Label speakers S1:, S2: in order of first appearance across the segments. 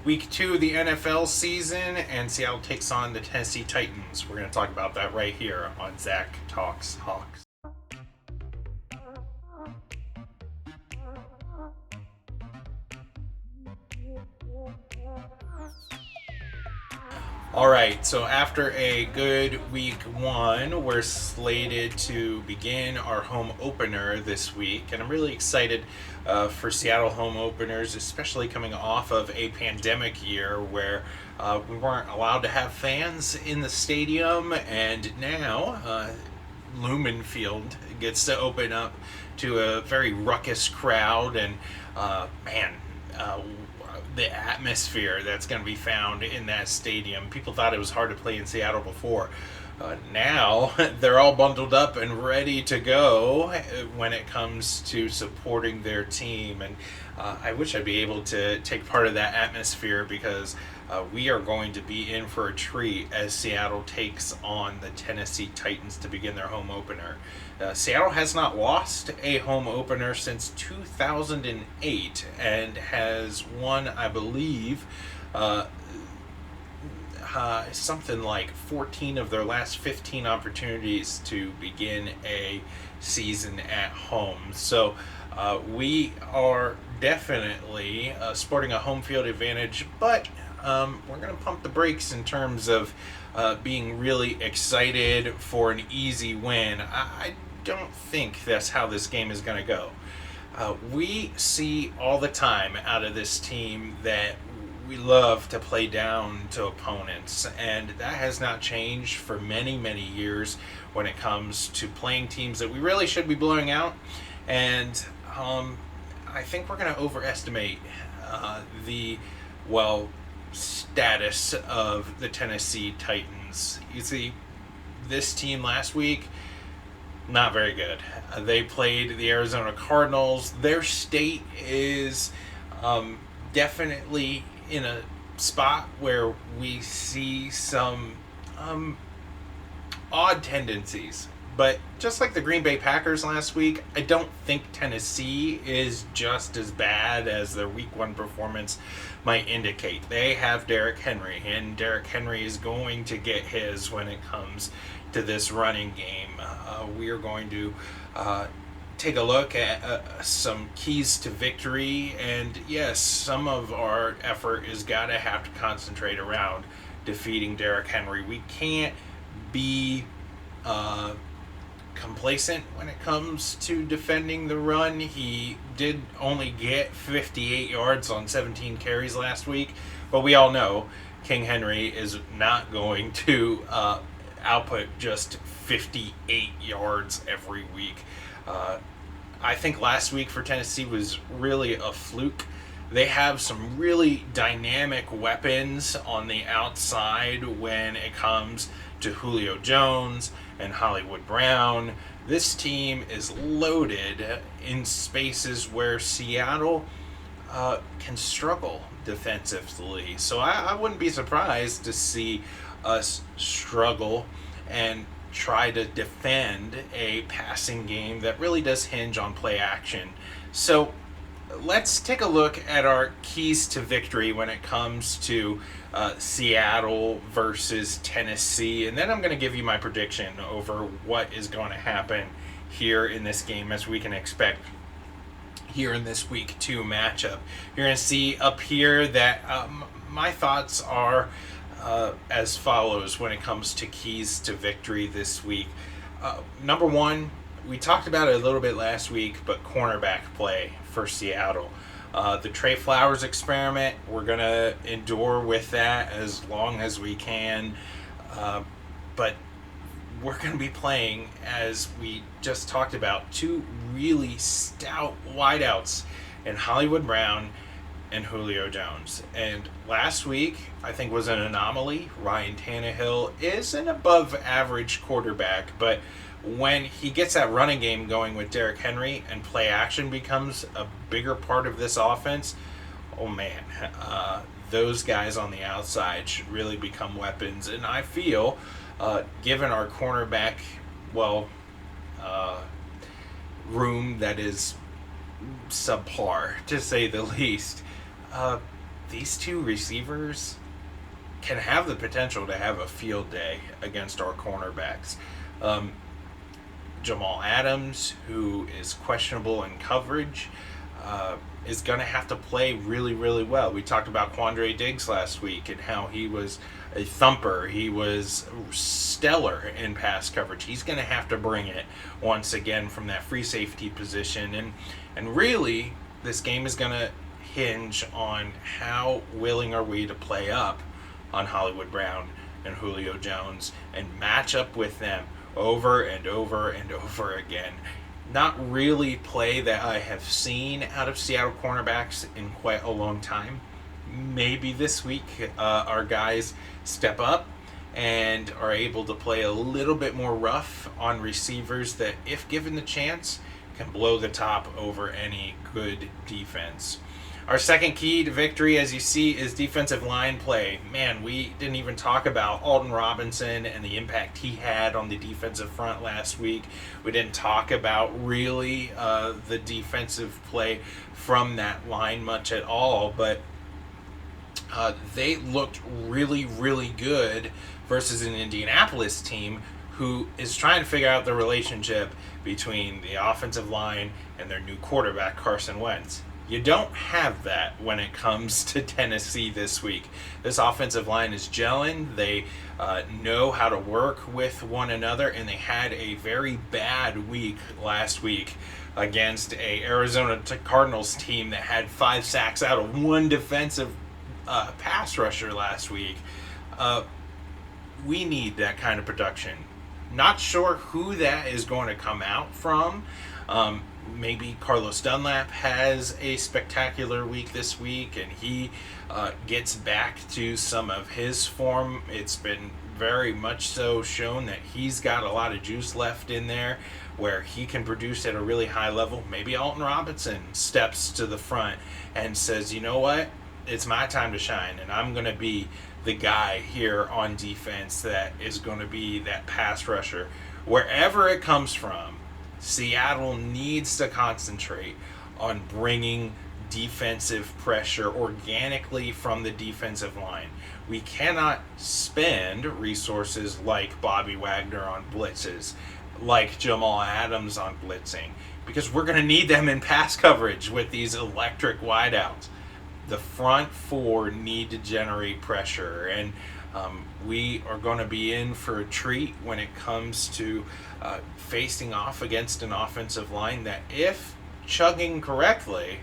S1: week 2 of the NFL season, and Seattle takes on the Tennessee Titans. We're going to talk about that right here on Zach Talks Hawks. All right, so after a good week 1, we're slated to begin our home opener this week, and I'm really excited for Seattle home openers, especially coming off of a pandemic year where we weren't allowed to have fans in the stadium, and now Lumen Field gets to open up to a very ruckus crowd, and man, the atmosphere that's going to be found in that stadium. People thought it was hard to play in Seattle before. Now they're all bundled up and ready to go when it comes to supporting their team. And I wish I'd be able to take part of that atmosphere because we are going to be in for a treat as Seattle takes on the Tennessee Titans to begin their home opener. Seattle has not lost a home opener since 2008 and has won, I believe, something like 14 of their last 15 opportunities to begin a season at home. So we are definitely sporting a home field advantage, but we're going to pump the brakes in terms of being really excited for an easy win. I don't think that's how this game is going to go. We see all the time out of this team that we love to play down to opponents, and that has not changed for many, many years when it comes to playing teams that we really should be blowing out. And I think we're going to overestimate the status of the Tennessee Titans. You see, this team last week, not very good. They played the Arizona Cardinals. Their state is definitely in a spot where we see some odd tendencies. But just like the Green Bay Packers last week, I don't think Tennessee is just as bad as their week 1 performance might indicate. They have Derrick Henry, and Derrick Henry is going to get his when it comes to this running game. We are going to take a look at some keys to victory, and yes, some of our effort is got to have to concentrate around defeating Derrick Henry. We can't be complacent when it comes to defending the run. He did only get 58 yards on 17 carries last week, but we all know King Henry is not going to output just 58 yards every week. I think last week for Tennessee was really a fluke. They have some really dynamic weapons on the outside when it comes to Julio Jones and Hollywood Brown. This team is loaded in spaces where Seattle can struggle defensively. So I wouldn't be surprised to see us struggle and try to defend a passing game that really does hinge on play action. So let's take a look at our keys to victory when it comes to Seattle versus Tennessee, and then I'm going to give you my prediction over what is going to happen here in this game as we can expect here in this week 2 matchup. You're going to see up here that my thoughts are as follows when it comes to keys to victory this week. Number 1, we talked about it a little bit last week, but cornerback play for Seattle. The Trey Flowers experiment, we're going to endure with that as long as we can. But we're going to be playing, as we just talked about, 2 really stout wideouts in Hollywood Brown and Julio Jones. And last week, I think, was an anomaly. Ryan Tannehill is an above-average quarterback, but when he gets that running game going with Derrick Henry and play action becomes a bigger part of this offense, oh man, those guys on the outside should really become weapons. And I feel, given our cornerback, room that is subpar, to say the least, these two receivers can have the potential to have a field day against our cornerbacks. Jamal Adams, who is questionable in coverage, is going to have to play really, really well. We talked about Quandre Diggs last week and how he was a thumper. He was stellar in pass coverage. He's going to have to bring it once again from that free safety position. And really, this game is going to hinge on how willing are we to play up on Hollywood Brown and Julio Jones and match up with them over and over and over again. Not really play that I have seen out of Seattle cornerbacks in quite a long time. Maybe this week our guys step up and are able to play a little bit more rough on receivers that, if given the chance, can blow the top over any good defense. Our second key to victory, as you see, is defensive line play. Man, we didn't even talk about Alton Robinson and the impact he had on the defensive front last week. We didn't talk about really the defensive play from that line much at all, but they looked really, really good versus an Indianapolis team who is trying to figure out the relationship between the offensive line and their new quarterback, Carson Wentz. You don't have that when it comes to Tennessee this week. This offensive line is gelling. They know how to work with one another, and they had a very bad week last week against a Arizona Cardinals team that had 5 sacks out of one defensive pass rusher last week. We need that kind of production. Not sure who that is going to come out from. Maybe Carlos Dunlap has a spectacular week this week and he gets back to some of his form. It's been very much so shown that he's got a lot of juice left in there where he can produce at a really high level. Maybe Alton Robinson steps to the front and says, you know what, it's my time to shine and I'm going to be the guy here on defense that is going to be that pass rusher. Wherever it comes from, Seattle needs to concentrate on bringing defensive pressure organically from the defensive line. We cannot spend resources like Bobby Wagner on blitzes, like Jamal Adams on blitzing, because we're going to need them in pass coverage with these electric wideouts. The front four need to generate pressure, and we are going to be in for a treat when it comes to facing off against an offensive line that, if chugging correctly,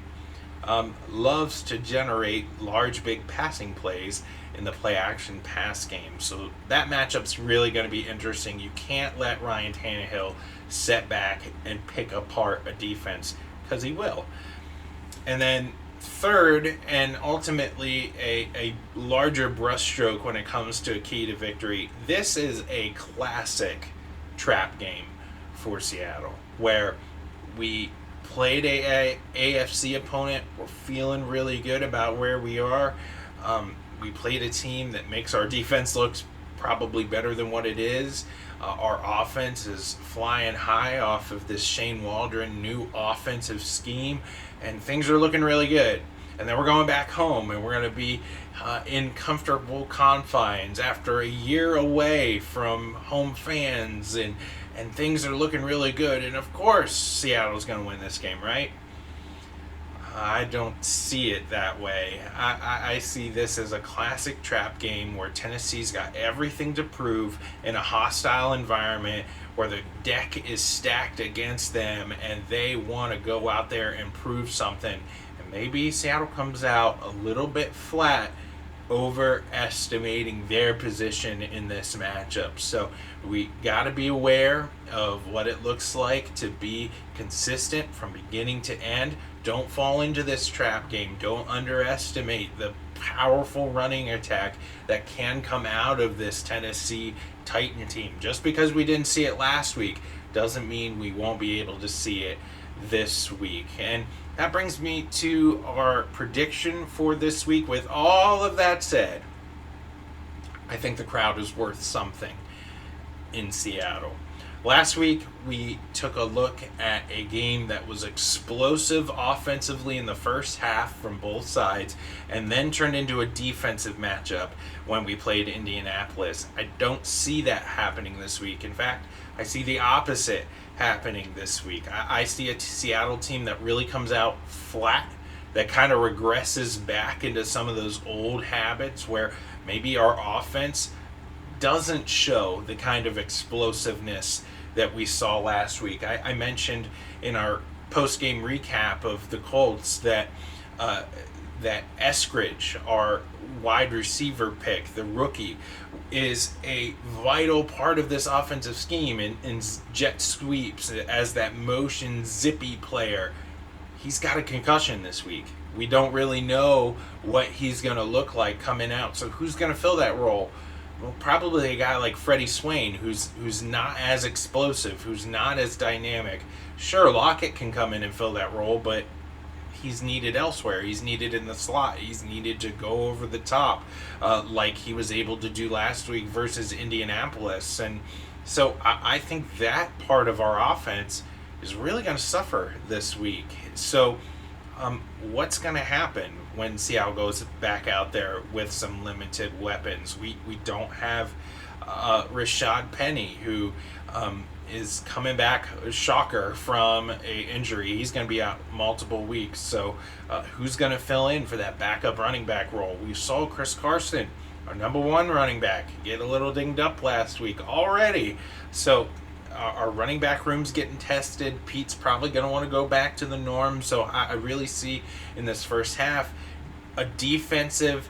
S1: loves to generate large, big passing plays in the play-action pass game. So that matchup's really going to be interesting. You can't let Ryan Tannehill set back and pick apart a defense, because he will. And then third, and ultimately a larger brushstroke when it comes to a key to victory, this is a classic trap game for Seattle, where we played a AFC opponent. We're feeling really good about where we are. We played a team that makes our defense look probably better than what it is. Our offense is flying high off of this Shane Waldron new offensive scheme, and things are looking really good. And then we're going back home, and we're going to be in comfortable confines after a year away from home fans, and things are looking really good. And of course, Seattle's going to win this game, right? I don't see it that way. I see this as a classic trap game where Tennessee's got everything to prove in a hostile environment where the deck is stacked against them and they want to go out there and prove something. And maybe Seattle comes out a little bit flat, overestimating their position in this matchup. So we got to be aware of what it looks like to be consistent from beginning to end. Don't fall into this trap game. Don't underestimate the powerful running attack that can come out of this Tennessee Titan team. Just because we didn't see it last week doesn't mean we won't be able to see it this week. And that brings me to our prediction for this week. With all of that said, I think the crowd is worth something in Seattle. Last week, we took a look at a game that was explosive offensively in the first half from both sides, and then turned into a defensive matchup when we played Indianapolis. I don't see that happening this week. In fact, I see the opposite happening this week. I see a Seattle team that really comes out flat, that kind of regresses back into some of those old habits where maybe our offense doesn't show the kind of explosiveness that we saw last week. I mentioned in our post-game recap of the Colts that that Eskridge, our wide receiver pick, the rookie, is a vital part of this offensive scheme in jet sweeps as that motion zippy player. He's got a concussion this week. We don't really know what he's going to look like coming out. So who's going to fill that role? Well, probably a guy like Freddie Swain, who's not as explosive, who's not as dynamic. Sure, Lockett can come in and fill that role, but he's needed elsewhere. He's needed in the slot. He's needed to go over the top like he was able to do last week versus Indianapolis. And so I think that part of our offense is really going to suffer this week. So what's going to happen when Seattle goes back out there with some limited weapons? We don't have Rashad Penny, who is coming back, shocker, from a injury. He's going to be out multiple weeks. So who's going to fill in for that backup running back role? We saw Chris Carson, our number one running back, get a little dinged up last week already. So our running back room's getting tested. Pete's probably going to want to go back to the norm. So I really see in this first half a defensive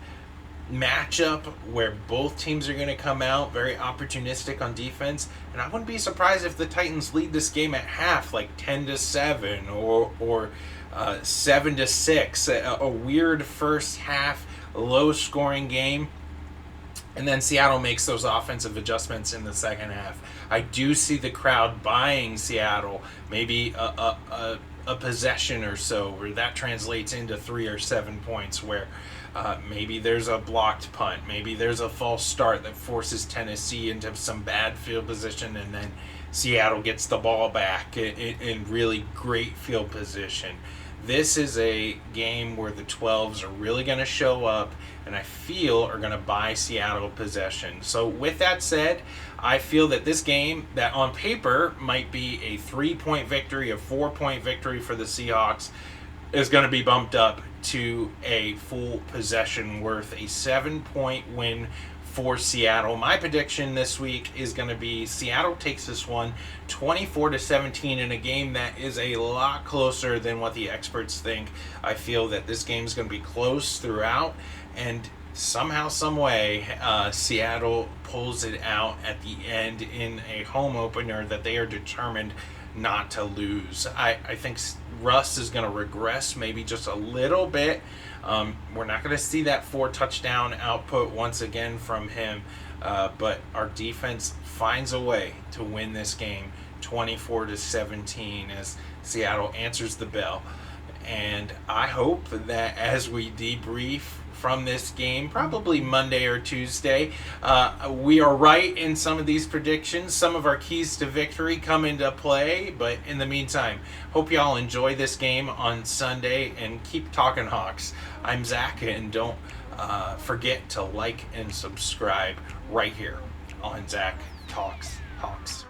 S1: matchup where both teams are going to come out very opportunistic on defense. And I wouldn't be surprised if the Titans lead this game at half, like 10-7 or 7-6. A weird first half, low scoring game. And then Seattle makes those offensive adjustments in the second half. I do see the crowd buying Seattle, maybe a possession or so, where that translates into 3 or 7 points, where maybe there's a blocked punt, maybe there's a false start that forces Tennessee into some bad field position, and then Seattle gets the ball back in really great field position. This is a game where the 12s are really going to show up and I feel are going to buy Seattle possession. So with that said, I feel that this game, that on paper might be a 3-point victory, a 4-point victory for the Seahawks, is going to be bumped up to a full possession worth a 7-point win for Seattle. My prediction this week is going to be Seattle takes this one 24-17 in a game that is a lot closer than what the experts think. I feel that this game is going to be close throughout, and somehow, some way, Seattle pulls it out at the end in a home opener that they are determined not to lose. I think Russ is going to regress maybe just a little bit. We're not going to see that 4-touchdown output once again from him, but our defense finds a way to win this game 24-17 as Seattle answers the bell. And I hope that as we debrief from this game, probably Monday or Tuesday, we are right in some of these predictions. Some of our keys to victory come into play, but in the meantime, hope y'all enjoy this game on Sunday and keep talking Hawks. I'm Zach, and don't forget to like and subscribe right here on Zach Talks Hawks.